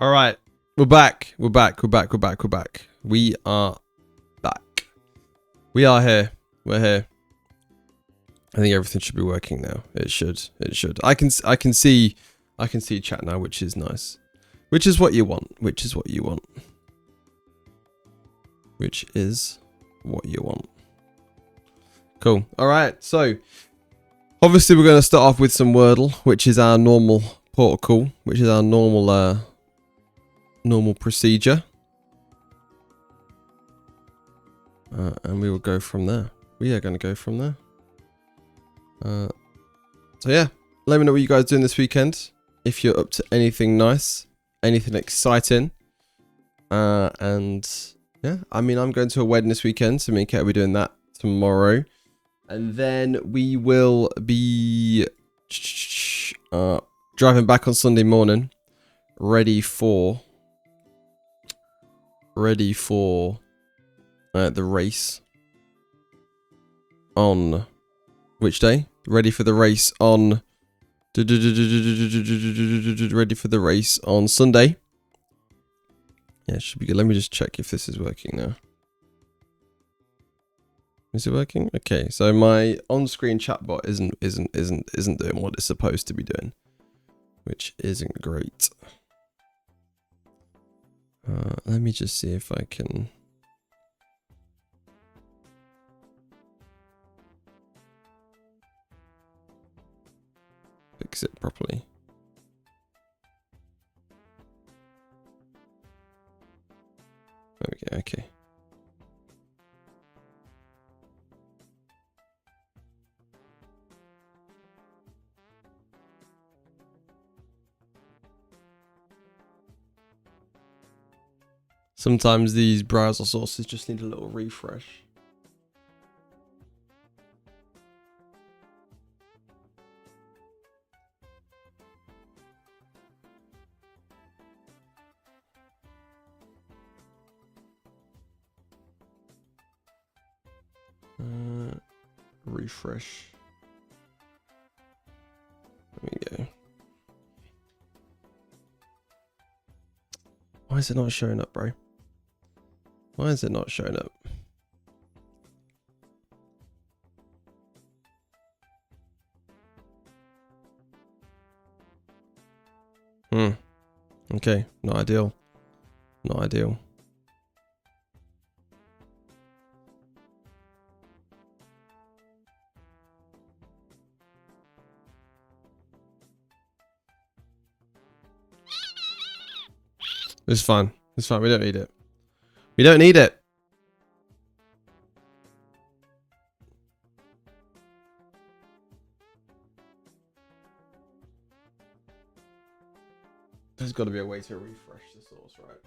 All right, we're back. We're back. We are back. We are here. We're here. I think everything should be working now. It should. It should. I can see chat now, which is nice. Which is what you want. Which is what you want. Which is what you want. Cool. All right. So obviously we're going to start off with some Wordle, which is our normal protocol, which is our normal procedure. And we will go from there. We are going to go from there. So yeah, let me know what you guys are doing this weekend. If you're up to anything nice, anything exciting. And yeah, I mean, I'm going to a wedding this weekend, so me and Kate will be doing that tomorrow. And then we will be driving back on Sunday morning, ready for the race on which day? Ready for the race on Sunday. Yeah, it should be good. Let me just check if this is working now. Is it working? Okay, so my on-screen chatbot isn't doing what it's supposed to be doing, which isn't great. Let me just see if I can fix it properly. There we go. Okay. Sometimes these browser sources just need a little refresh. Refresh. There we go. Why is it not showing up, bro? Why is it not showing up? Okay, not ideal. Not ideal. It's fine. It's fine. We don't need it. We don't need it. There's got to be a way to refresh the source, right?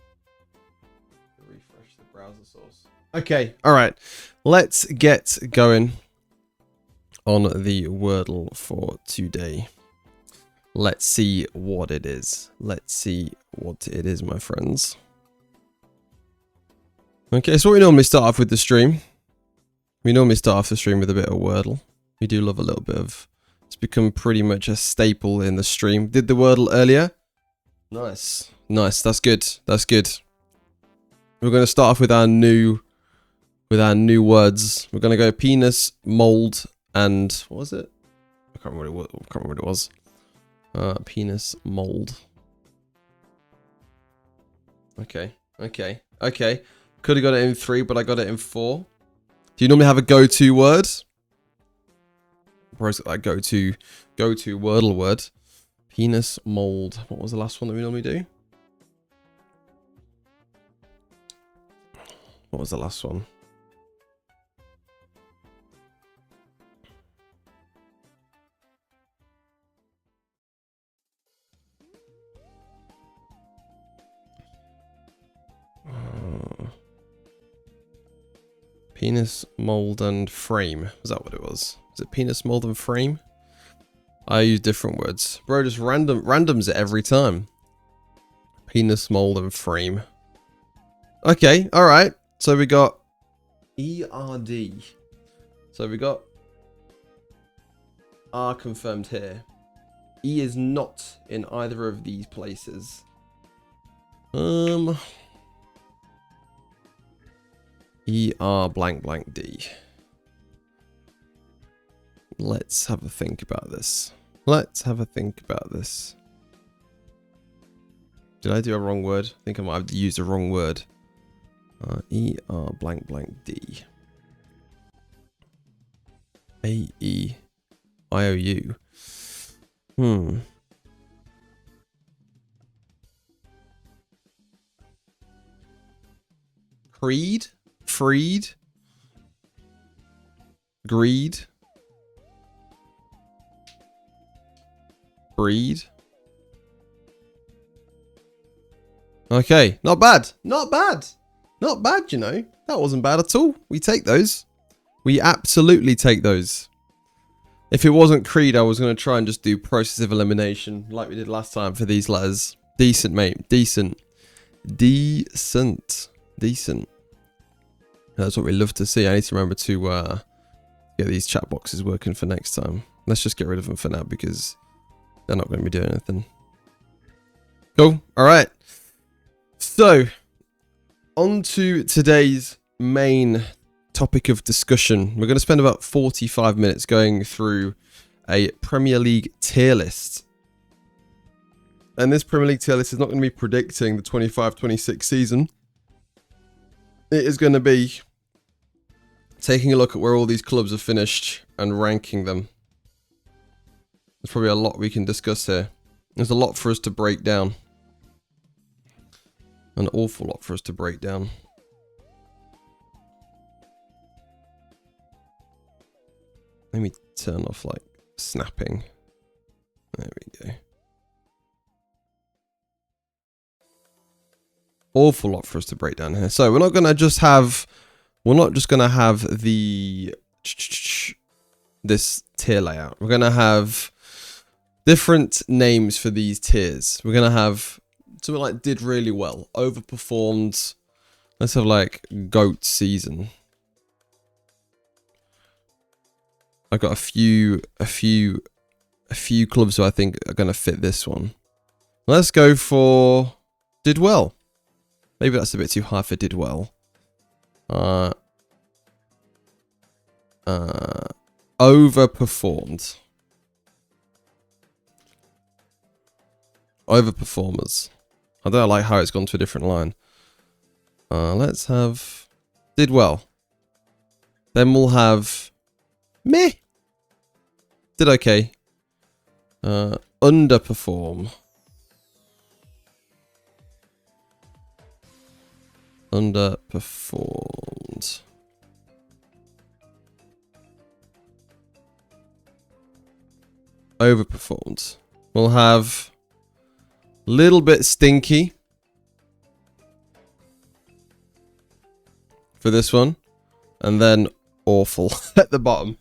Refresh the browser source. Okay. All right. Let's get going on the Wordle for today. Let's see what it is. Let's see what it is, my friends. Okay, so we normally start off with the stream. We normally start off the stream with a bit of Wordle. We do love a little bit of... It's become pretty much a staple in the stream. Did the Wordle earlier? Nice. Nice. That's good. That's good. We're going to start off with our new words. We're going to go penis, mold, and... What was it? I can't remember what it was. Penis, mold. Okay. Could have got it in 3, but I got it in 4. Do you normally have a go-to word? Bro's got that go-to Wordle word. Penis, mold. What was the last one that we normally do? What was the last one? Penis, mold, and frame. Was that what it was? Was it penis, mold, and frame? I use different words. Bro just randoms it every time. Penis, mold, and frame. Okay, alright. So we got ERD. So we got R confirmed here. E is not in either of these places. ER blank blank D. Let's have a think about this. Let's have a think about this. Did I do a wrong word? I think I might have used a wrong word. ER blank blank D. AEIOU. Creed? Freed? Greed? Breed? Okay, not bad. Not bad. Not bad, you know. That wasn't bad at all. We take those. We absolutely take those. If it wasn't Creed, I was going to try and just do process of elimination like we did last time for these letters. Decent, mate. Decent. Decent. Decent. That's what we love to see. I need to remember to get these chat boxes working for next time. Let's just get rid of them for now because they're not going to be doing anything. Cool. All right. So, on to today's main topic of discussion. We're going to spend about 45 minutes going through a Premier League tier list. And this Premier League tier list is not going to be predicting the 25-26 season. It is going to be taking a look at where all these clubs have finished and ranking them. There's probably a lot we can discuss here. There's a lot for us to break down. An awful lot for us to break down. Let me turn off like snapping. There we go. Awful lot for us to break down here. So we're not just gonna have the this tier layout. We're gonna have different names for these tiers. We're gonna have something like did really well, overperformed. Let's have like GOAT season. I got a few clubs who I think are gonna fit this one. Let's go for did well. Maybe that's a bit too high for did well. Overperformed. Overperformers. I don't like how it's gone to a different line. Let's have did well. Then we'll have meh. Did okay. Underperform. Underperformed. Overperformed. We'll have little bit stinky for this one, and then awful at the bottom.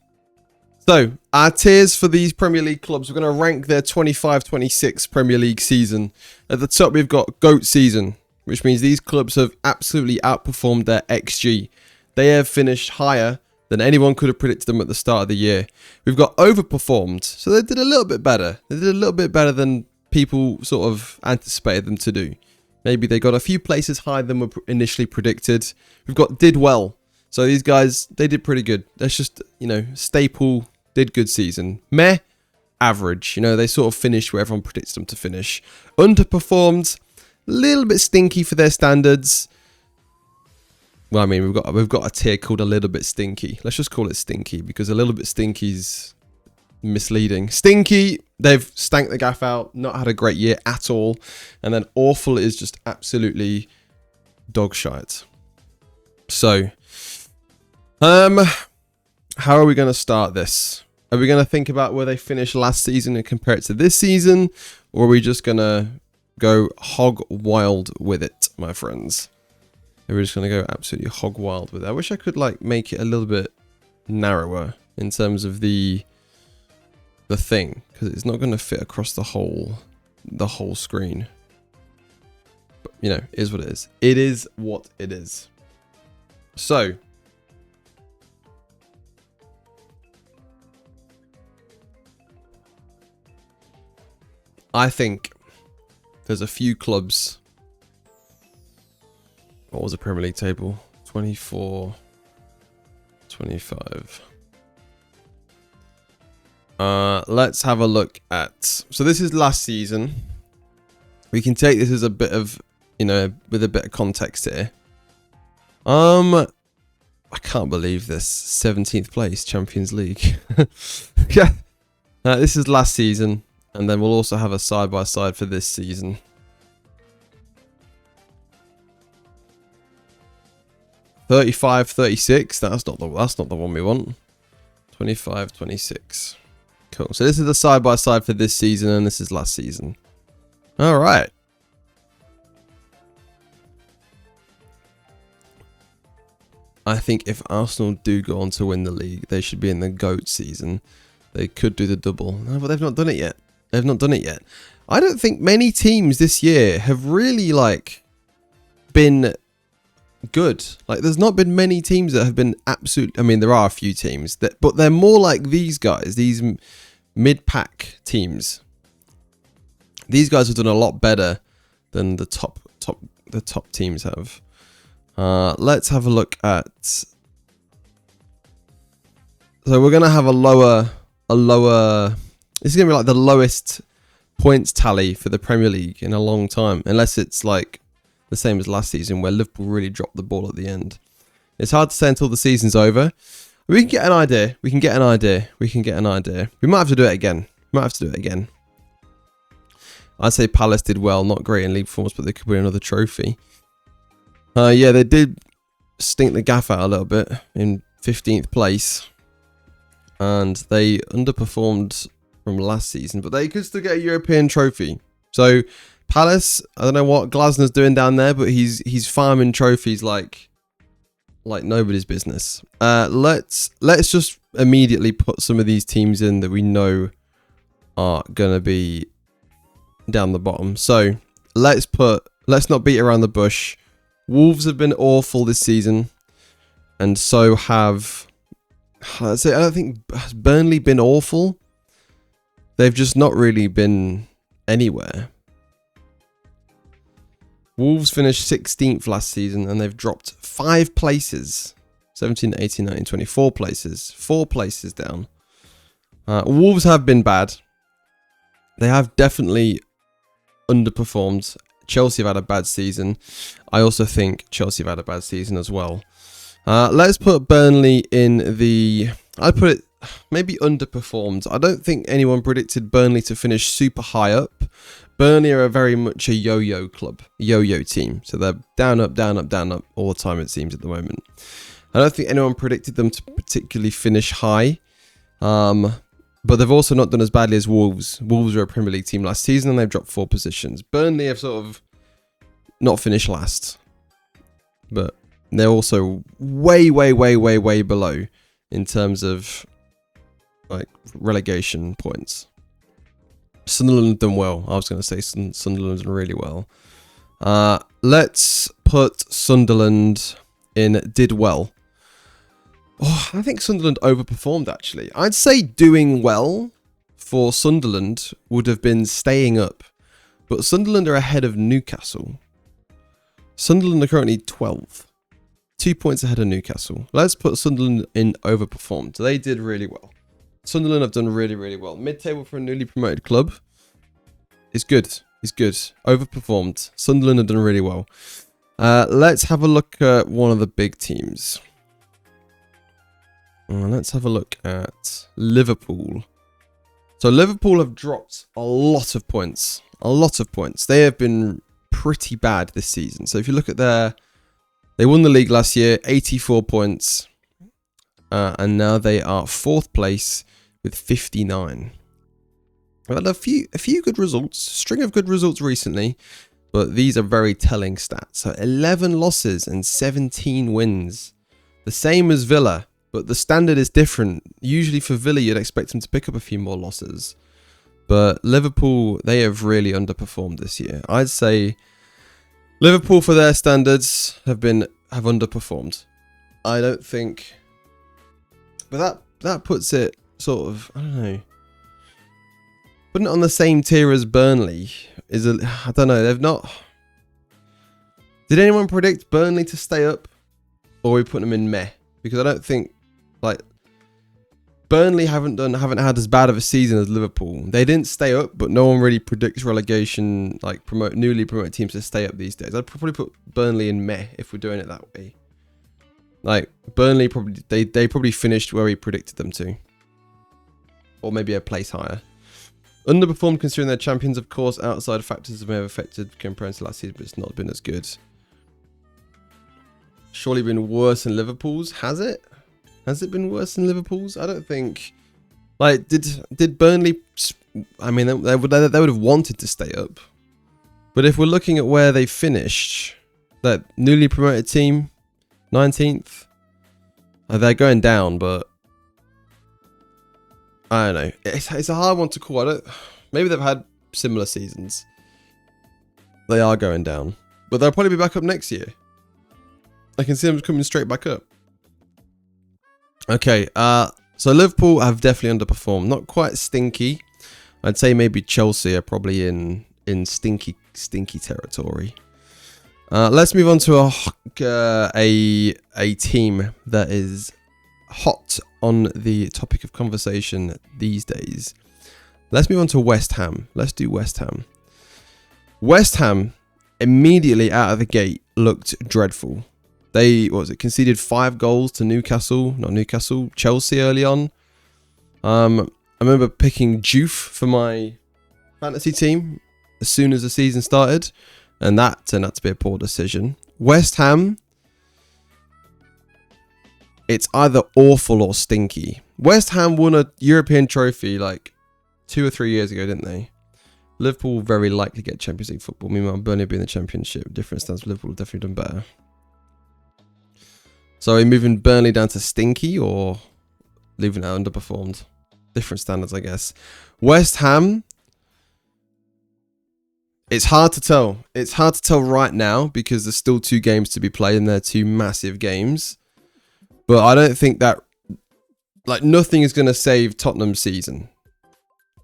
So, our tiers for these Premier League clubs, we're going to rank their 25-26 Premier League season. At the top, we've got GOAT season, which means these clubs have absolutely outperformed their XG. They have finished higher than anyone could have predicted them at the start of the year. We've got overperformed, so they did a little bit better. They did a little bit better than people sort of anticipated them to do. Maybe they got a few places higher than were initially predicted. We've got did well. So these guys, they did pretty good. That's just, you know, staple, did good season. Meh, average. You know, they sort of finished where everyone predicts them to finish. Underperformed, a little bit stinky for their standards. Well, I mean, we've got a tier called a little bit stinky. Let's just call it stinky because a little bit stinky's misleading. Stinky, they've stanked the gaff out, not had a great year at all. And then awful is just absolutely dog shite. So, how are we going to start this? Are we going to think about where they finished last season and compare it to this season? Or are we just going to go hog wild with it, my friends? We're just going to go absolutely hog wild with it. I wish I could like make it a little bit narrower in terms of the thing, because it's not going to fit across the whole screen. But, you know, it is what it is. It is what it is. So, I think there's a few clubs what was the Premier League table? 24, 25. Let's have a look at. So this is last season. We can take this as a bit of, you know, with a bit of context here. I can't believe this. 17th place, Champions League. Yeah. This is last season, and then we'll also have a side-by-side for this season. $35, $36. That's not the one we want. $25, $26. Cool. So this is the side-by-side for this season, and this is last season. All right. I think if Arsenal do go on to win the league, they should be in the GOAT season. They could do the double. No, but they've not done it yet. They've not done it yet. I don't think many teams this year have really, like, been good. Like, there's not been many teams that have been absolute. I mean, there are a few teams that, but they're more like these guys, these mid-pack teams. These guys have done a lot better than the top teams have. Let's have a look at. So we're gonna have a lower. This is gonna be like the lowest points tally for the Premier League in a long time, unless it's like the same as last season where Liverpool really dropped the ball at the end. It's hard to say until the season's over. We can get an idea. We might have to do it again. I'd say Palace did well, not great in league performance, but they could win another trophy. Yeah, they did stink the gaff out a little bit in 15th place. And they underperformed from last season, but they could still get a European trophy. So Palace, I don't know what Glasner's doing down there, but he's farming trophies like nobody's business. Let's just immediately put some of these teams in that we know are gonna be down the bottom. So let's not beat around the bush. Wolves have been awful this season, and so have. I don't think has Burnley been awful. They've just not really been anywhere. Wolves finished 16th last season, and they've dropped 5 places. 17, 18, 19, 20, 4 places. 4 places down. Wolves have been bad. They have definitely underperformed. Chelsea have had a bad season. I also think Chelsea have had a bad season as well. Let's put Burnley in the. I'd put it maybe underperformed. I don't think anyone predicted Burnley to finish super high up. Burnley are very much a yo-yo club, yo-yo team. So they're down, up, down, up, down, up all the time, it seems, at the moment. I don't think anyone predicted them to particularly finish high. But they've also not done as badly as Wolves. Wolves were a Premier League team last season, and they've dropped 4 positions. Burnley have sort of not finished last. But they're also way below in terms of like relegation points. Sunderland have done well. I was going to say Sunderland have done really well. Let's put Sunderland in did well. Oh, I think Sunderland overperformed, actually. I'd say doing well for Sunderland would have been staying up. But Sunderland are ahead of Newcastle. Sunderland are currently 12th. 2 points ahead of Newcastle. Let's put Sunderland in overperformed. They did really well. Sunderland have done really well. Mid-table for a newly promoted club is good. It's good. Overperformed. Sunderland have done really well. Let's have a look at one of the big teams. Let's have a look at Liverpool. So Liverpool have dropped a lot of points. They have been pretty bad this season. So if you look at they won the league last year, 84 points. And now they are 4th place with 59. Well, a few good results. String of good results recently. But these are very telling stats. So 11 losses and 17 wins. The same as Villa. But the standard is different. Usually for Villa, you'd expect them to pick up a few more losses. But Liverpool, they have really underperformed this year. I'd say Liverpool, for their standards, have underperformed. I don't think. But that puts it sort of, I don't know. Putting it on the same tier as Burnley I don't know. They've not. Did anyone predict Burnley to stay up? Or are we putting them in meh? Because I don't think, like, Burnley haven't had as bad of a season as Liverpool. They didn't stay up, but no one really predicts relegation, like newly promoted teams to stay up these days. I'd probably put Burnley in meh if we're doing it that way. Like, Burnley they probably finished where we predicted them to. Or maybe a place higher. Underperformed considering they're champions, of course. Outside factors may have affected compared to last season, but it's not been as good. Surely been worse than Liverpool's, has it? Has it been worse than Liverpool's? I don't think. Like, did Burnley? I mean, they would have wanted to stay up, but if we're looking at where they finished, that newly promoted team, 19th, they're going down. But I don't know. It's a hard one to call. Maybe they've had similar seasons. They are going down, but they'll probably be back up next year. I can see them coming straight back up. Okay, so Liverpool have definitely underperformed. Not quite stinky. I'd say maybe Chelsea are probably in stinky territory. Let's move on to a team that is hot on the topic of conversation these days. Let's move on to West Ham. Let's do West Ham. West Ham immediately out of the gate looked dreadful. They, conceded 5 goals to Chelsea early on. I remember picking Juve for my fantasy team as soon as the season started, and that turned out to be a poor decision. West Ham, it's either awful or stinky. West Ham won a European trophy like 2 or 3 years ago, didn't they? Liverpool will very likely get Champions League football. Meanwhile, Burnley will be in the Championship. Different stance. Liverpool have definitely done better. So are we moving Burnley down to stinky or leaving it underperformed? Different standards, I guess. West Ham, it's hard to tell. It's hard to tell right now because there's still 2 games to be played and they're 2 massive games. But I don't think that, like, nothing is going to save Tottenham's season.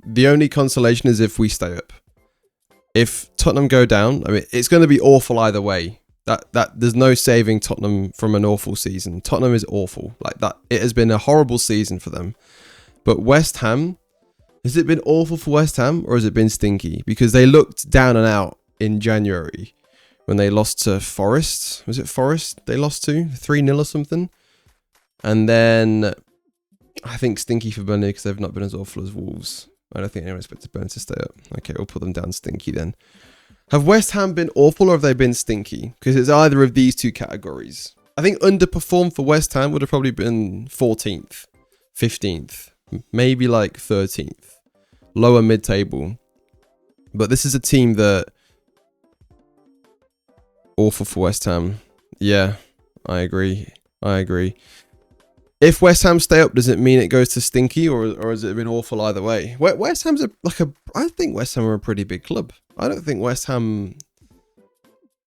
The only consolation is if we stay up. If Tottenham go down, I mean, it's going to be awful either way. That there's no saving Tottenham from an awful season. Tottenham is awful. Like that, it has been a horrible season for them. But West Ham, has it been awful for West Ham or has it been stinky? Because they looked down and out in January when they lost to Forest. Was it Forest they lost to? 3-0 or something? And then I think stinky for Burnley because they've not been as awful as Wolves. I don't think anyone expected Burnley to stay up. Okay, we'll put them down stinky then. Have West Ham been awful or have they been stinky? Because it's either of these 2 categories. I think underperformed for West Ham would have probably been 14th, 15th, maybe like 13th. Lower mid-table. But this is a team that... Awful for West Ham. Yeah, I agree. If West Ham stay up, does it mean it goes to stinky or has it been awful either way? West Ham's I think West Ham are a pretty big club. I don't think West Ham,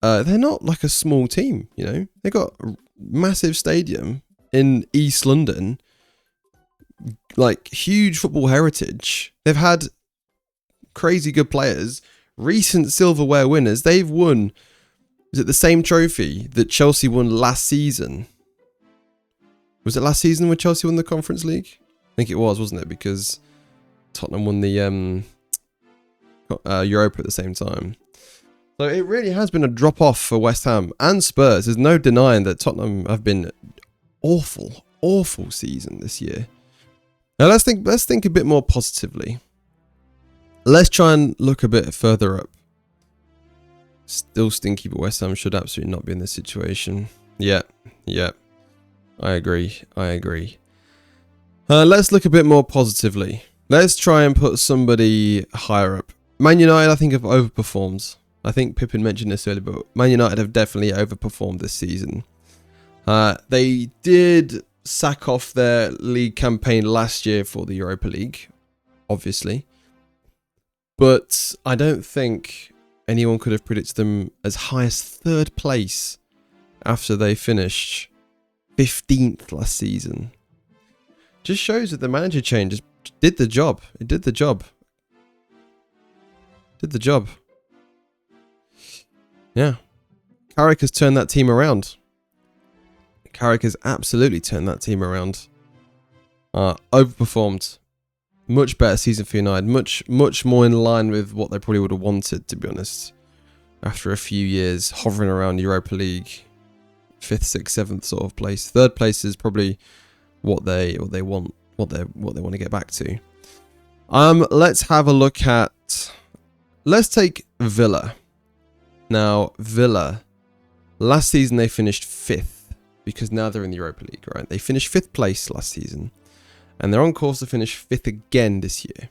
they're not like a small team, you know. They got a massive stadium in East London, like huge football heritage. They've had crazy good players, recent silverware winners. They've won, is it the same trophy that Chelsea won last season? Was it last season when Chelsea won the Conference League? I think it was, wasn't it? Because Tottenham won the Europa at the same time. So it really has been a drop-off for West Ham and Spurs. There's no denying that Tottenham have been awful season this year. Now let's think a bit more positively. Let's try and look a bit further up. Still stinky, but West Ham should absolutely not be in this situation. Yeah. I agree. Let's look a bit more positively. Let's try and put somebody higher up. Man United, I think, have overperformed. I think Pippin mentioned this earlier, but Man United have definitely overperformed this season. They did sack off their league campaign last year for the Europa League, obviously. But I don't think anyone could have predicted them as high as 3rd place after they finished 15th last season. Just shows that the manager change did the job. It did the job. Yeah. Carrick has turned that team around. Carrick has absolutely turned that team around. Overperformed. Much better season for United. Much more in line with what they probably would have wanted, to be honest. After a few years hovering around Europa League, 5th, 6th, 7th sort of place. 3rd place is probably what they want to get back to. Let's have a look at. Let's take Villa. Now Villa, last season they finished 5th because now they're in the Europa League, right? They finished 5th place last season, and they're on course to finish 5th again this year.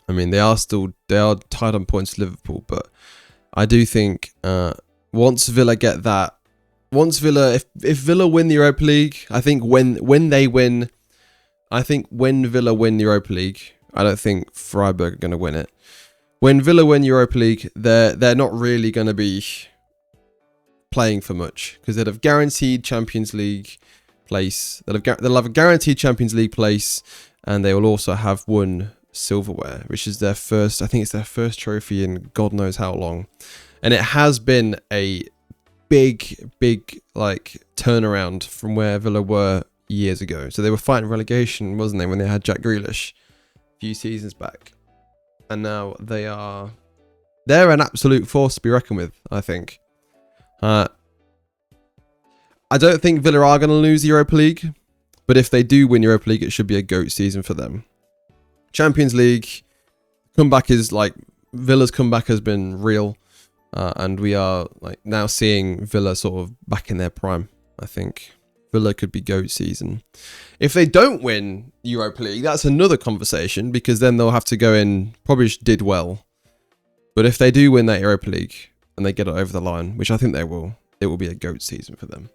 I mean, they are tied on points to Liverpool, but I do think once Villa get that, if Villa win the Europa League, I think when Villa win the Europa League, I don't think Freiburg are going to win it. When Villa win Europa League, they're not really going to be playing for much because they'd have guaranteed Champions League place. They'll have a guaranteed Champions League place, and they will also have won silverware, which is their first. I think it's their first trophy in God knows how long, and it has been a big like turnaround from where Villa were years ago. So they were fighting relegation, wasn't they, when they had Jack Grealish a few seasons back, and now they're an absolute force to be reckoned with. I think. I don't think Villa are going to lose the Europa League, but if they do win Europa League, it should be a GOAT season for them. Champions League comeback is like Villa's comeback has been real, and we are like now seeing Villa sort of back in their prime. I think Villa could be GOAT season. If they don't win Europa League, that's another conversation because then they'll have to go in. Probably did well, but if they do win that Europa League and they get it over the line, which I think they will, it will be a GOAT season for them.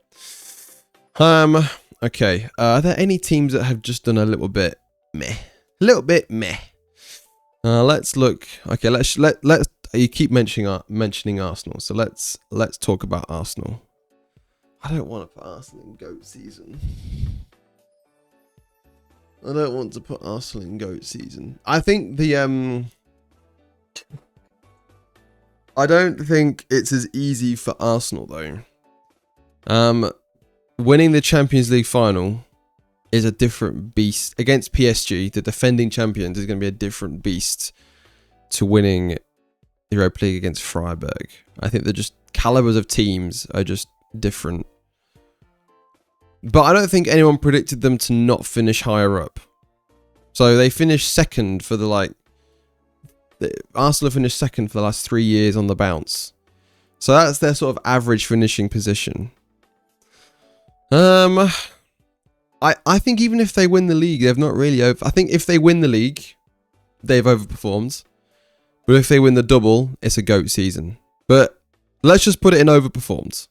Okay. Are there any teams that have just done a little bit meh? A little bit meh. Let's look. Okay, let's you keep mentioning Arsenal, so let's talk about Arsenal. I don't want to put Arsenal in GOAT season. I don't want to put Arsenal in GOAT season. I think I don't think it's as easy for Arsenal though. Winning the Champions League final is a different beast. Against PSG, the defending champions, is going to be a different beast to winning the Europa League against Freiburg. I think they're just calibers of teams are just different. But I don't think anyone predicted them to not finish higher up. So they finished second for Arsenal finished second for the last 3 years on the bounce. So that's their sort of average finishing position. I think even if they win the league, they've not really I think if they win the league, they've overperformed. But if they win the double, it's a GOAT season. But let's just put it in overperformed.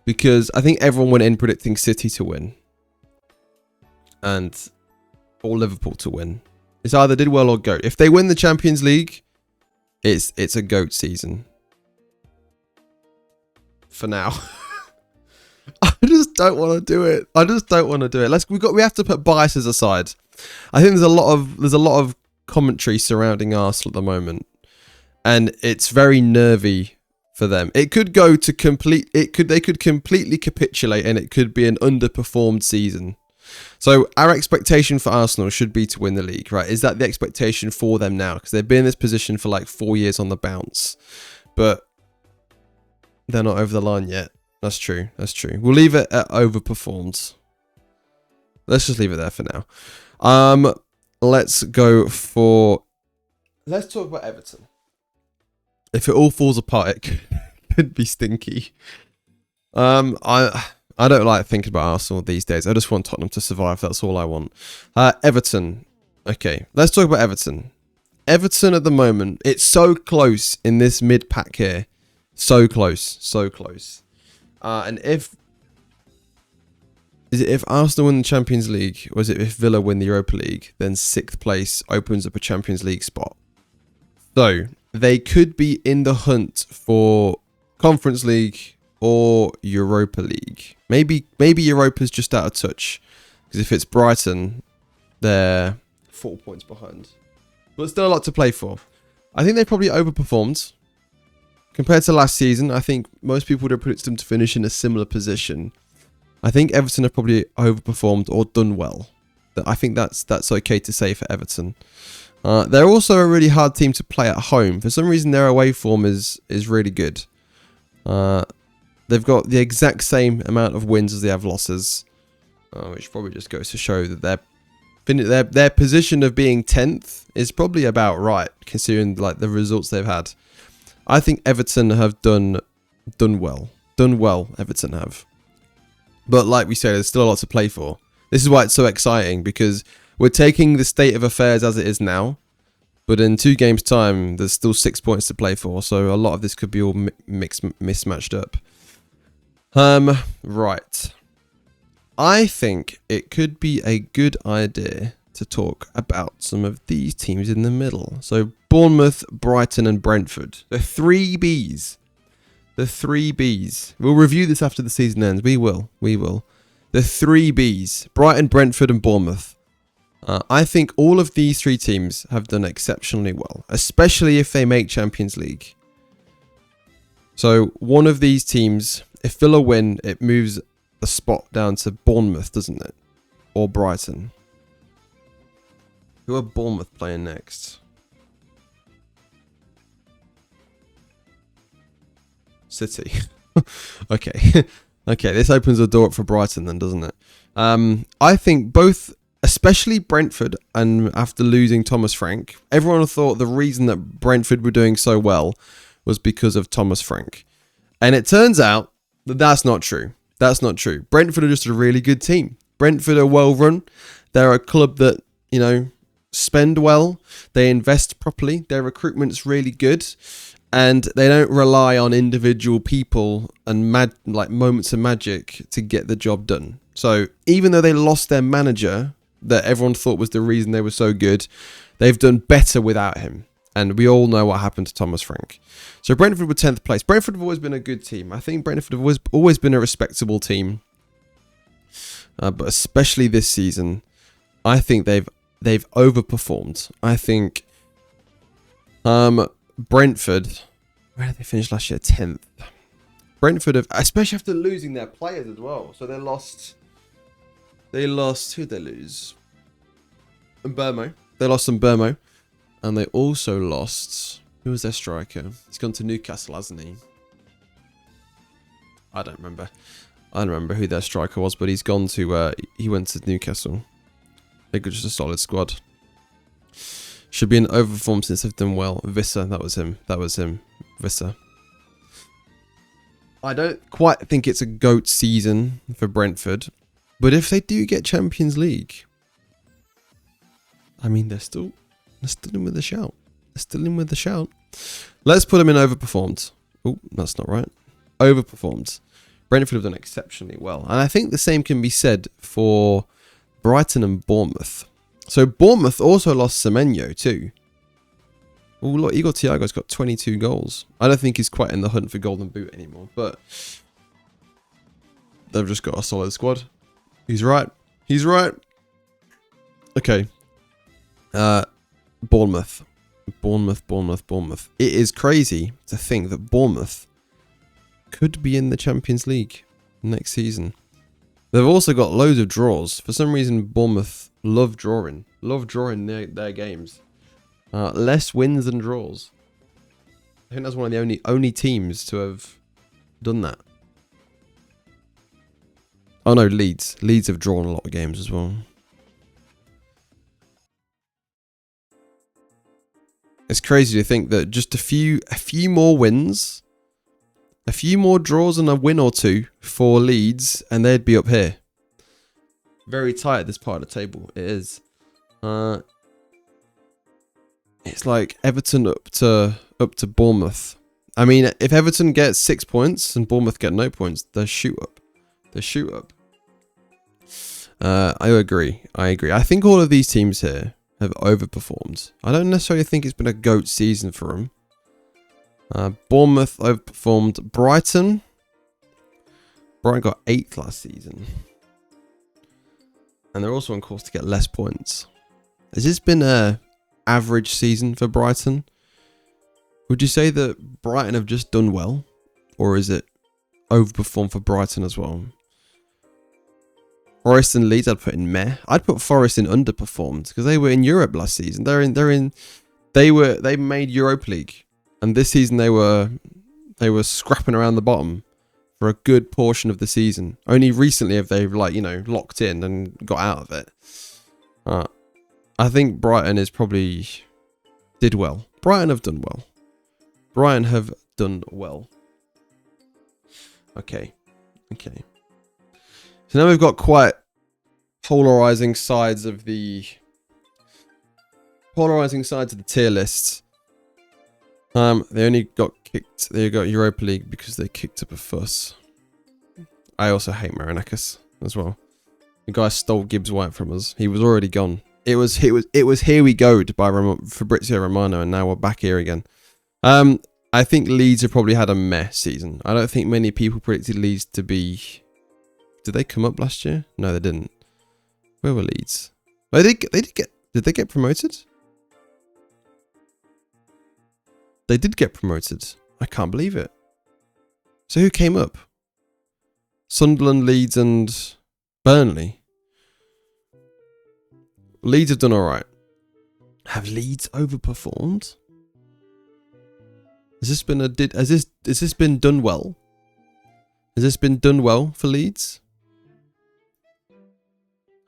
Because I think everyone went in predicting City to win. Or Liverpool to win. It's either did well or GOAT. If they win the Champions League, it's a GOAT season. For now. I just don't want to do it. We have to put biases aside. I think there's a lot of commentary surrounding Arsenal at the moment, and it's very nervy for them. It could go to they could completely capitulate, and it could be an underperformed season. So our expectation for Arsenal should be to win the league, right? Is that the expectation for them now? Because they've been in this position for like 4 years on the bounce, but they're not over the line yet. That's true. We'll leave it at overperformed. Let's just leave it there for now. Let's talk about Everton. If it all falls apart, it could be stinky. I don't like thinking about Arsenal these days. I just want Tottenham to survive. That's all I want. Everton. Okay, let's talk about Everton. Everton at the moment, it's so close in this mid-pack here. So close. And if Arsenal win the Champions League, or is it if Villa win the Europa League, then 6th place opens up a Champions League spot. So they could be in the hunt for Conference League or Europa League. Maybe Europa's just out of touch, because if it's Brighton, they're 4 points behind. But still a lot to play for. I think they probably overperformed. Compared to last season, I think most people would have predicted them to finish in a similar position. I think Everton have probably overperformed or done well. I think that's okay to say for Everton. They're also a really hard team to play at home. For some reason, their away form is really good. They've got the exact same amount of wins as they have losses, which probably just goes to show that their position of being 10th is probably about right, considering like the results they've had. I think Everton have done well. Done well, Everton have. But like we said, there's still a lot to play for. This is why it's so exciting, because we're taking the state of affairs as it is now, but in 2 games' time, there's still 6 points to play for. So a lot of this could be all mismatched up. Right. I think it could be a good idea to talk about some of these teams in the middle. So Bournemouth, Brighton, and Brentford. The 3 Bs. The 3 Bs. We'll review this after the season ends. We will. The 3 Bs. Brighton, Brentford, and Bournemouth. I think all of these 3 teams have done exceptionally well, especially if they make Champions League. So one of these teams, if Villa win, it moves the spot down to Bournemouth, doesn't it? Or Brighton. Who are Bournemouth playing next? City. Okay. Okay, this opens the door up for Brighton then, doesn't it? I think both, especially Brentford, and after losing Thomas Frank, everyone thought the reason that Brentford were doing so well was because of Thomas Frank. And it turns out that that's not true. That's not true. Brentford are just a really good team. Brentford are well run. They're a club that, you know, spend well. They invest properly. Their recruitment's really good. And they don't rely on individual people and moments of magic to get the job done. So even though they lost their manager, that everyone thought was the reason they were so good, they've done better without him. And we all know what happened to Thomas Frank. So Brentford were 10th place. Brentford have always been a good team. I think Brentford have always been a respectable team. But especially this season, I think they've overperformed. I think Brentford, where did they finish last year? 10th. Brentford have, especially after losing their players as well. So they lost, who'd they lose? Mbermo. They lost Mbermo. And they also lost, who was their striker? He's gone to Newcastle, hasn't he? I don't remember who their striker was, but he's gone to, he went to Newcastle. They're just a solid squad. Should be an overperform since they've done well. Visser, that was him. Visser. I don't quite think it's a GOAT season for Brentford, but if they do get Champions League, I mean, they're still in with the shout. Let's put them in overperformed. Oh, that's not right. Overperformed. Brentford have done exceptionally well. And I think the same can be said for Brighton and Bournemouth. So Bournemouth also lost Semenyo too. Oh, look, Igor Thiago's got 22 goals. I don't think he's quite in the hunt for Golden Boot anymore, but they've just got a solid squad. He's right. Okay. Bournemouth. It is crazy to think that Bournemouth could be in the Champions League next season. They've also got loads of draws. For some reason, Bournemouth love drawing their games. Less wins than draws. I think that's one of the only teams to have done that. Oh no, Leeds. Leeds have drawn a lot of games as well. It's crazy to think that just a few more wins, a few more draws and a win or two for Leeds, and they'd be up here. Very tight at this part of the table. It is. It's like Everton up to Bournemouth. I mean, if Everton gets 6 points and Bournemouth get no points, they shoot up. I agree. I think all of these teams here have overperformed. I don't necessarily think it's been a GOAT season for them. Bournemouth overperformed. Brighton got 8th last season. And they're also on course to get less points. Has this been a average season for Brighton? Would you say that Brighton have just done well? Or is it overperformed for Brighton as well? Forest and Leeds, I'd put in meh. I'd put Forest in underperformed because they were in Europe last season. They made Europa League, and this season they were scrapping around the bottom for a good portion of the season. Only recently have they locked in and got out of it. I think Brighton is probably did well. Brighton have done well. Brighton have done well. Okay. So now we've got quite polarizing sides of the tier list. They only got kicked. They got Europa League because they kicked up a fuss. I also hate Marinakis as well. The guy stole Gibbs White from us. He was already gone. It was here we go by Fabrizio Romano, and now we're back here again. I think Leeds have probably had a meh season. I don't think many people predicted Leeds to be. Did they come up last year? No, they didn't. Where were Leeds? Oh, did they get promoted? They did get promoted. I can't believe it. So who came up? Sunderland, Leeds, and Burnley. Leeds have done all right. Have Leeds overperformed? Has this been done well? Has this been done well for Leeds?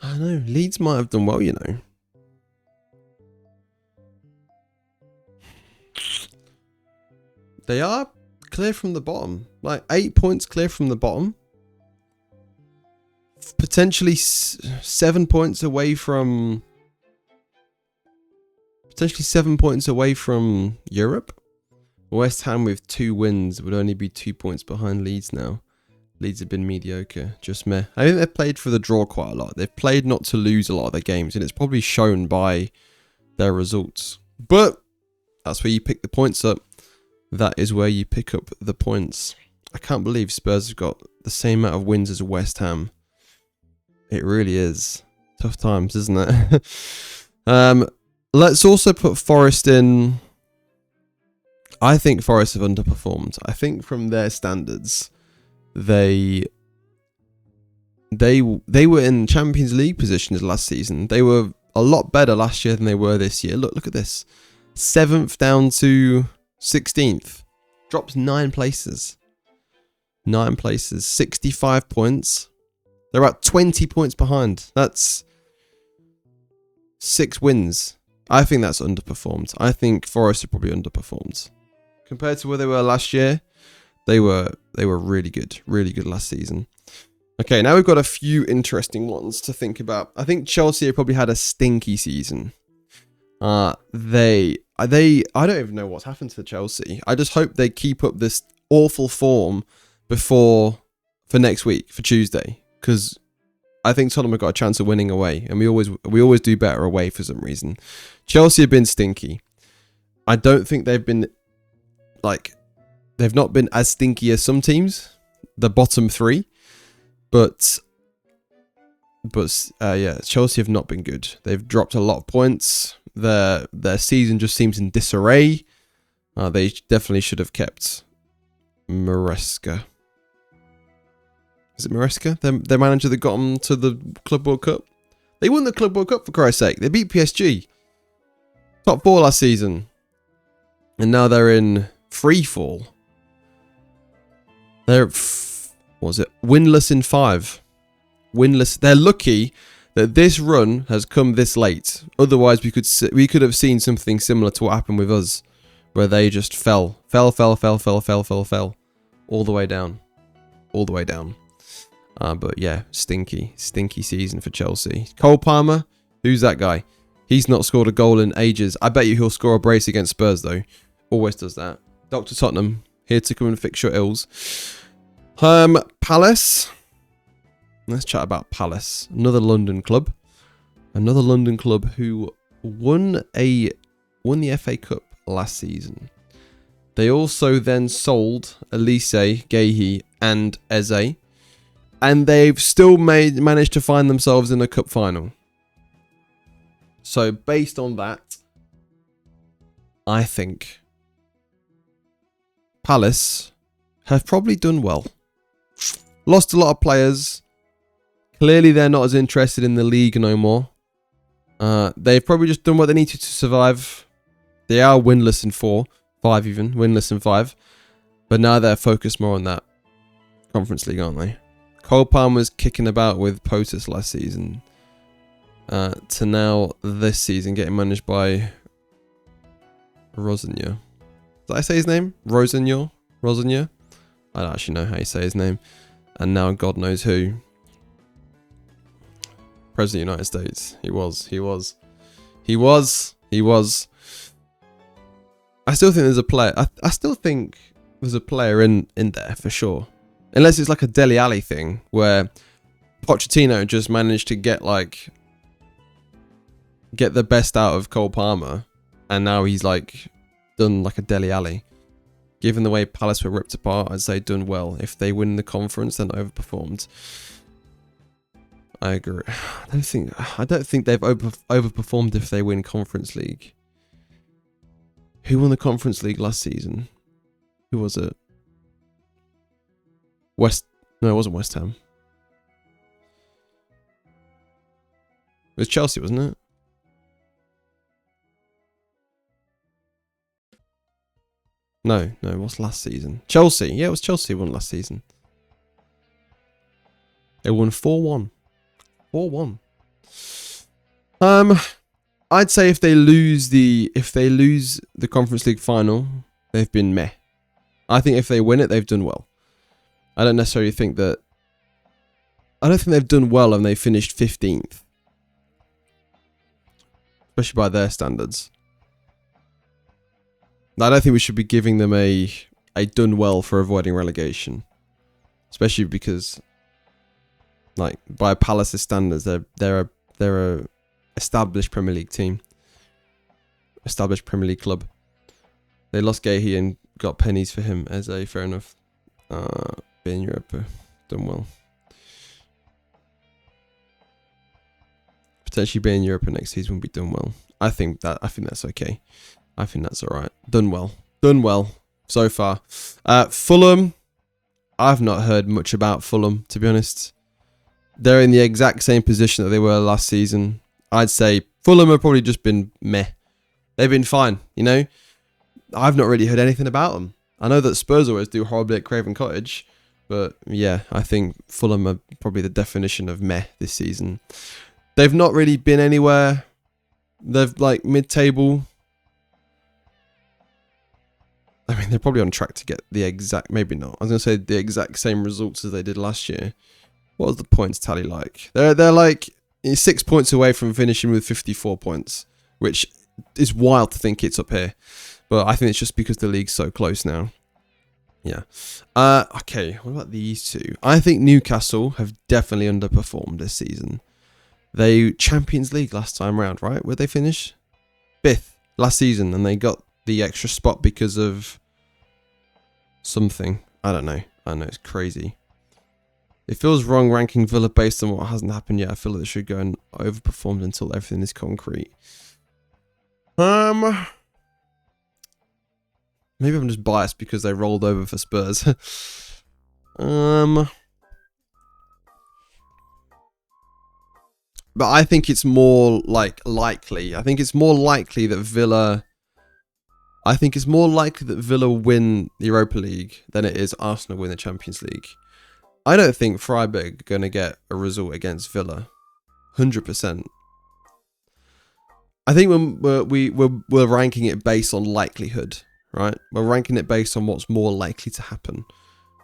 I don't know. Leeds might have done well, you know. They are clear from the bottom. Like 8 points clear from the bottom. Potentially 7 points away from... Potentially 7 points away from Europe. West Ham with 2 wins would only be 2 points behind Leeds now. Leeds have been mediocre, just meh. I think they've played for the draw quite a lot. They've played not to lose a lot of their games, and it's probably shown by their results. But that's where you pick the points up. That is where you pick up the points. I can't believe Spurs have got the same amount of wins as West Ham. It really is. Tough times, isn't it? Let's also put Forest in. I think Forest have underperformed. I think from their standards, they were in Champions League positions last season. They were a lot better last year than they were this year. Look at this. 7th down to 16th. Drops 9 places. 9 places. 65 points. They're about 20 points behind. That's 6 wins. I think that's underperformed. I think Forest have probably underperformed. Compared to where they were last year, they were really good last season. Okay, now we've got a few interesting ones to think about. I think Chelsea have probably had a stinky season. I don't even know what's happened to Chelsea. I just hope they keep up this awful form for next week, for Tuesday, because I think Tottenham have got a chance of winning away, and we always do better away for some reason. Chelsea have been stinky. I don't think they've not been as stinky as some teams, the bottom 3, but yeah, Chelsea have not been good. They've dropped a lot of points. Their season just seems in disarray. They definitely should have kept Maresca. Is it Maresca? Their manager that got them to the Club World Cup. They won the Club World Cup, for Christ's sake. They beat PSG. Top 4 last season. And now they're in free fall. They're, winless in 5. Winless. They're lucky that this run has come this late. Otherwise, we could have seen something similar to what happened with us, where they just fell all the way down. But yeah, stinky season for Chelsea. Cole Palmer, who's that guy? He's not scored a goal in ages. I bet you he'll score a brace against Spurs though. Always does that. Dr. Tottenham, here to come and fix your ills. Palace. Let's chat about Palace. Another London club who won the FA Cup last season. They also then sold Elise, Gehi, and Eze, and they've still managed to find themselves in a cup final. So based on that, I think Palace have probably done well. Lost a lot of players. Clearly, they're not as interested in the league no more. They've probably just done what they needed to survive. They are winless in 5 even. Winless in 5. But now they're focused more on that Conference League, aren't they? Cole Palmer's kicking about with POTUS last season. To now this season getting managed by Rosenior. Did I say his name? Rosenior? I don't actually know how you say his name. And now God knows who. President of the United States. He was. I still think there's a player. I still think there's a player in there for sure. Unless it's like a Dele Alli thing where Pochettino just managed to get the best out of Cole Palmer, and now he's like done like a Dele Alli. Given the way Palace were ripped apart, I'd say done well. If they win the conference, then overperformed. I agree. I don't think they've overperformed if they win Conference League. Who won the Conference League last season? Who was it? No, it wasn't West Ham. It was Chelsea, wasn't it? No, what's last season? Chelsea. Yeah, it was Chelsea who won last season. They won 4-1. 4-1. I'd say if they lose the Conference League final, they've been meh. I think if they win it, they've done well. I don't necessarily think that. I don't think they've done well and they finished 15th, especially by their standards. I don't think we should be giving them a done well for avoiding relegation, especially because, like, by Palace's standards, they're a established Premier League team, established Premier League club. They lost Gahey and got pennies for him as a fair enough. Being Europe, done well. Potentially being Europe next season will be done well. I think that's okay. I think that's all right. Done well so far. Fulham, I've not heard much about Fulham, to be honest. They're in the exact same position that they were last season. I'd say Fulham have probably just been meh. They've been fine, you know. I've not really heard anything about them. I know that Spurs always do horribly at Craven Cottage, but yeah, I think Fulham are probably the definition of meh this season. They've not really been anywhere. They've like mid-table. I mean, they're probably on track to get the exact, maybe not. I was going to say the exact same results as they did last year. What was the points tally like? They're like 6 points away from finishing with 54 points, which is wild to think it's up here. But I think it's just because the league's so close now. Yeah. Okay, what about these two? I think Newcastle have definitely underperformed this season. They Champions League last time round, right? Where'd they finish? 5th last season, and they got the extra spot because of something. I don't know. It's crazy. It feels wrong ranking Villa based on what hasn't happened yet. I feel like they should go and overperformed until everything is concrete. Maybe I'm just biased because they rolled over for Spurs. But I think it's more likely. I think it's more likely that Villa win the Europa League than it is Arsenal win the Champions League. I don't think Freiburg are going to get a result against Villa. 100%. I think we're ranking it based on likelihood, right? We're ranking it based on what's more likely to happen.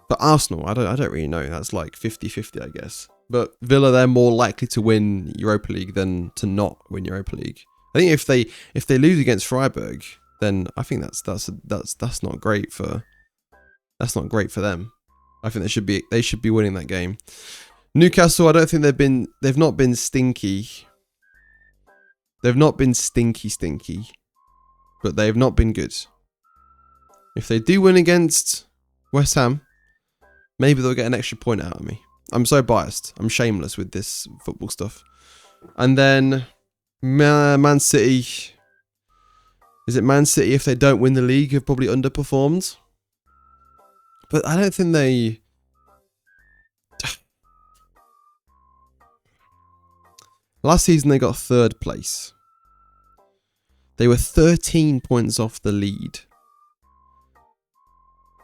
But Arsenal, I don't really know. That's like 50-50, I guess. But Villa, they're more likely to win Europa League than to not win Europa League. I think if they lose against Freiburg, then I think that's not great for them. I think they should be winning that game. Newcastle, I don't think they've not been stinky. They've not been stinky, but they've not been good. If they do win against West Ham, maybe they'll get an extra point out of me. I'm so biased. I'm shameless with this football stuff. And then Man City. Is it Man City, if they don't win the league, have probably underperformed? But I don't think they... Last season they got 3rd place. They were 13 points off the lead.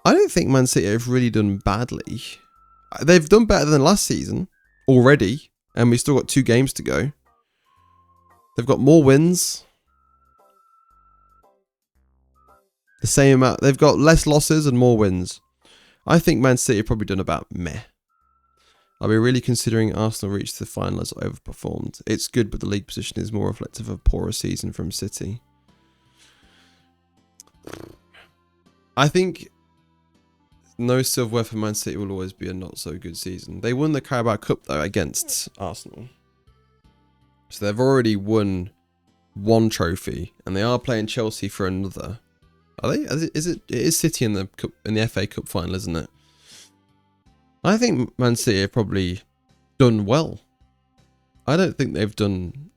I don't think Man City have really done badly. They've done better than last season already, and we've still got 2 games to go. They've got more wins. The same amount. They've got less losses and more wins. I think Man City have probably done about meh. I'll be really considering Arsenal reached the final as overperformed. It's good, but the league position is more reflective of a poorer season from City. I think no silverware for Man City will always be a not so good season. They won the Carabao Cup though against Arsenal. So they've already won 1 trophy and they are playing Chelsea for another. Are they? It is City in the cup, in the FA Cup final, isn't it? I think Man City have probably done well. I don't think they've done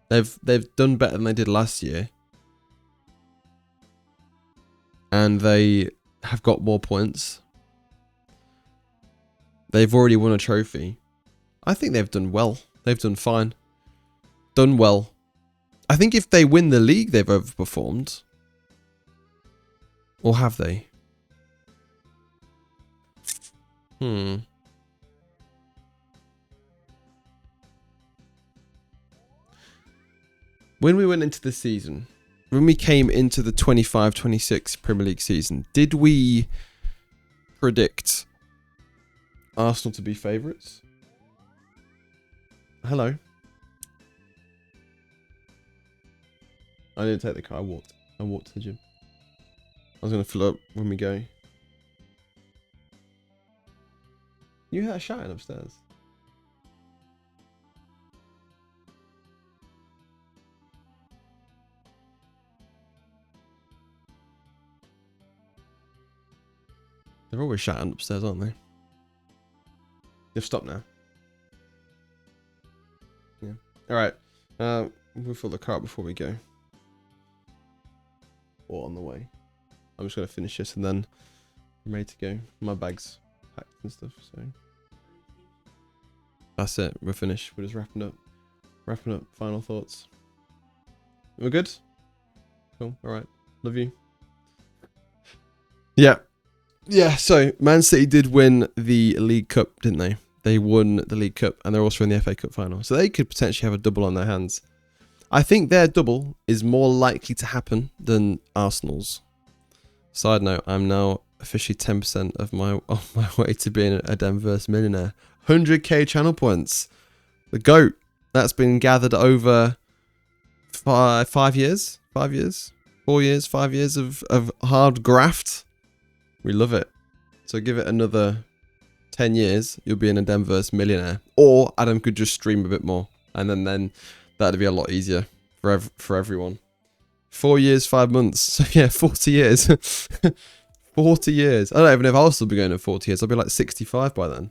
better than they did last year. And they have got more points. They've already won a trophy. I think they've done well. They've done fine. Done well. I think if they win the league, they've overperformed. Or have they? When we went into the season, when we came into the 25-26 Premier League season, did we predict Arsenal to be favourites? Hello. I didn't take the car. I walked to the gym. I was going to fill up when we go. You hear that shouting upstairs? They're always shouting upstairs, aren't they? They've stopped now. Yeah. Alright. We'll fill the car up before we go. Or on the way. I'm just going to finish this and then I'm ready to go. My bag's packed and stuff, so... That's it. We're finished. We're just wrapping up. Wrapping up. Final thoughts. We're good? Cool. Alright. Love you. Yeah. Yeah, so Man City did win the League Cup, didn't they? They won the League Cup and they're also in the FA Cup final. So they could potentially have a double on their hands. I think their double is more likely to happen than Arsenal's. Side note, I'm now officially 10% of my way to being a Denver's millionaire. 100k channel points. The GOAT. That's been gathered over 5 years? 5 years? 4 years? 5 years of hard graft. We love it. So give it another 10 years, you'll be in a Denver's millionaire. Or Adam could just stream a bit more. And then that'd be a lot easier for everyone. 4 years, 5 months. So yeah, 40 years. 40 years. I don't even know if I'll still be going in 40 years. I'll be like 65 by then.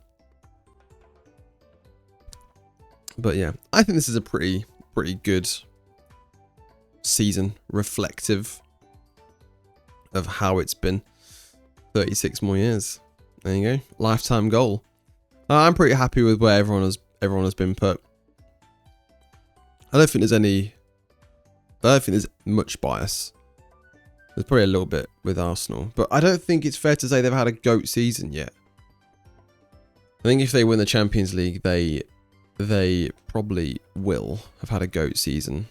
But yeah, I think this is a pretty good season. Reflective of how it's been. 36 more years. There you go. Lifetime goal. I'm pretty happy with where everyone has been put. I don't think there's much bias. There's probably a little bit with Arsenal, but I don't think it's fair to say they've had a GOAT season yet. I think if they win the Champions League, they probably will have had a GOAT season.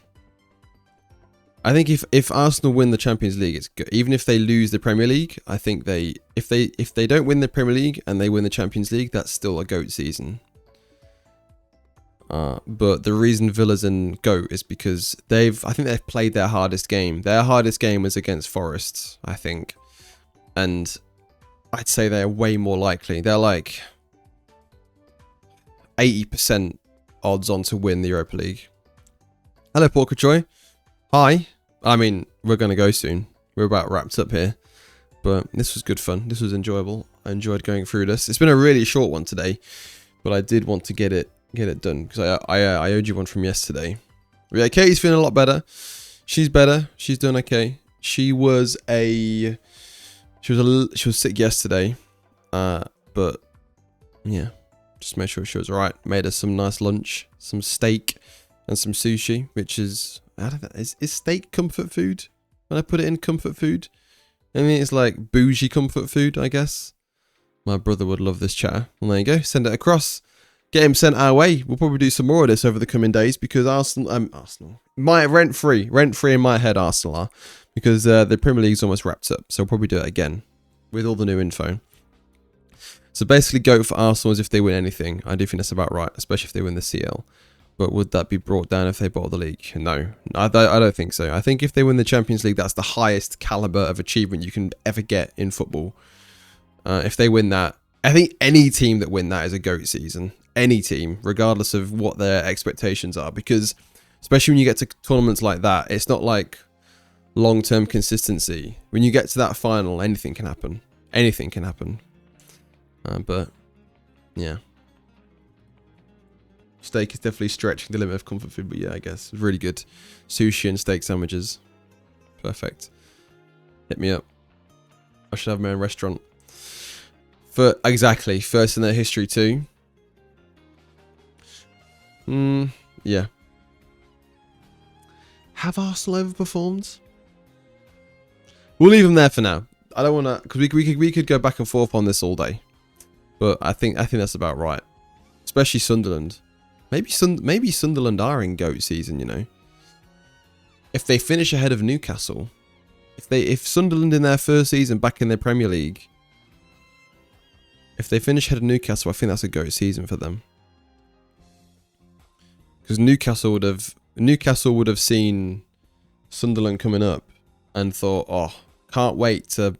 I think if Arsenal win the Champions League, it's good. Even if they lose the Premier League, I think if they don't win the Premier League and they win the Champions League, that's still a GOAT season. But the reason Villa's in GOAT is because I think they've played their hardest game. Their hardest game was against Forest, I think. And I'd say they're way more likely. They're like 80% odds on to win the Europa League. Hello, Porkachoy. Hi. I mean, we're going to go soon. We're about wrapped up here. But this was good fun. This was enjoyable. I enjoyed going through this. It's been a really short one today. But I did want to get it done. Because I owed you one from yesterday. But yeah, Katie's feeling a lot better. She's better. She's doing okay. She was sick yesterday. But yeah, just made sure she was right. Made us some nice lunch, some steak and some sushi, which is, I don't know, is steak comfort food? When I put it in comfort food, I mean, it's like bougie comfort food, I guess. My brother would love this chatter. Well, there you go. Send it across. Get him sent our way. We'll probably do some more of this over the coming days because Arsenal, my rent free in my head, Arsenal are, because the Premier League's almost wrapped up. So we'll probably do it again with all the new info. So basically, go for Arsenal as if they win anything. I do think that's about right, especially if they win the CL. But would that be brought down if they bottle the league? No, I don't think so. I think if they win the Champions League, that's the highest caliber of achievement you can ever get in football. If they win that, I think any team that win that is a GOAT season. Any team, regardless of what their expectations are. Because, especially when you get to tournaments like that, it's not like long-term consistency. When you get to that final, anything can happen. Anything can happen. But, yeah. Steak is definitely stretching the limit of comfort food, but yeah, I guess. It's really good. Sushi and steak sandwiches. Perfect. Hit me up. I should have my own restaurant. Exactly. First in their history too. Yeah. Have Arsenal overperformed? We'll leave them there for now. I don't want to, because we could go back and forth on this all day. But I think that's about right. Especially Sunderland. Maybe Sunderland are in GOAT season, you know. If they finish ahead of Newcastle, if Sunderland in their first season back in the Premier League, if they finish ahead of Newcastle, I think that's a GOAT season for them. Because Newcastle would have seen Sunderland coming up and thought, oh, can't wait to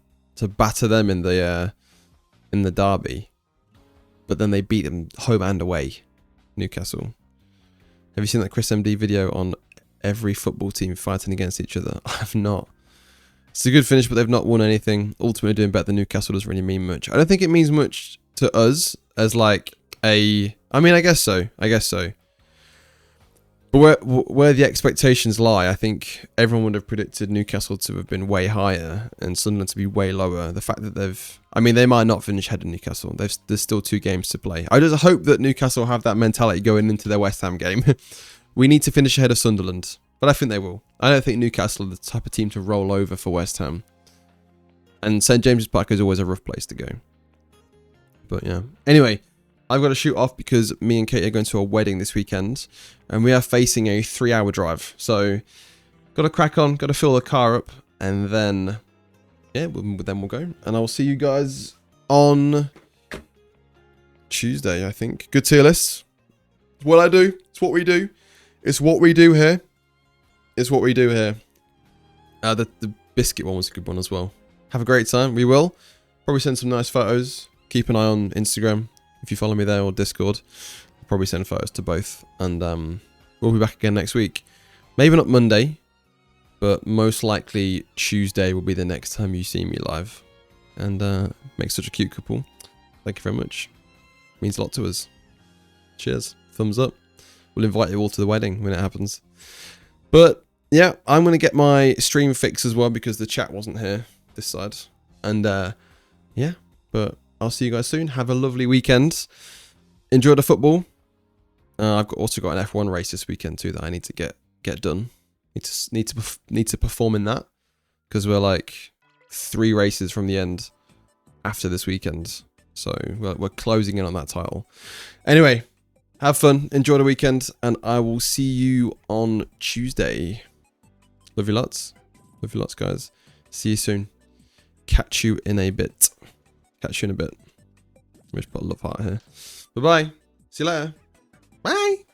batter them in the derby. But then they beat them home and away, Newcastle. Have you seen that Chris MD video on every football team fighting against each other? I have not. It's a good finish, but they've not won anything. Ultimately doing better than Newcastle doesn't really mean much. I don't think it means much to us as like I mean, I guess so. But where the expectations lie, I think everyone would have predicted Newcastle to have been way higher and Sunderland to be way lower. The fact that they might not finish ahead of Newcastle. There's still 2 games to play. I just hope that Newcastle have that mentality going into their West Ham game. We need to finish ahead of Sunderland, but I think they will. I don't think Newcastle are the type of team to roll over for West Ham. And St James's Park is always a rough place to go. But yeah. Anyway, I've got to shoot off because me and Kate are going to a wedding this weekend. And we are facing a 3-hour drive. So, got to crack on, got to fill the car up. And then, yeah, then we'll go. And I will see you guys on Tuesday, I think. Good tier list. It's what I do. It's what we do. It's what we do here. It's what we do here. The biscuit one was a good one as well. Have a great time. We will. Probably send some nice photos. Keep an eye on Instagram if you follow me there, or Discord. I'll probably send photos to both. And we'll be back again next week. Maybe not Monday, but most likely Tuesday will be the next time you see me live. And make such a cute couple. Thank you very much. Means a lot to us. Cheers. Thumbs up. We'll invite you all to the wedding when it happens. But yeah, I'm going to get my stream fixed as well because the chat wasn't here this side. And yeah, but I'll see you guys soon. Have a lovely weekend. Enjoy the football. I've also got an F1 race this weekend too that I need to get done. Need to perform in that because we're like 3 races from the end after this weekend. So we're closing in on that title. Anyway, have fun. Enjoy the weekend, and I will see you on Tuesday. Love you lots. Love you lots, guys. See you soon. Catch you in a bit. Catch you in a bit. Let me just put a love heart here. Bye-bye. See you later. Bye.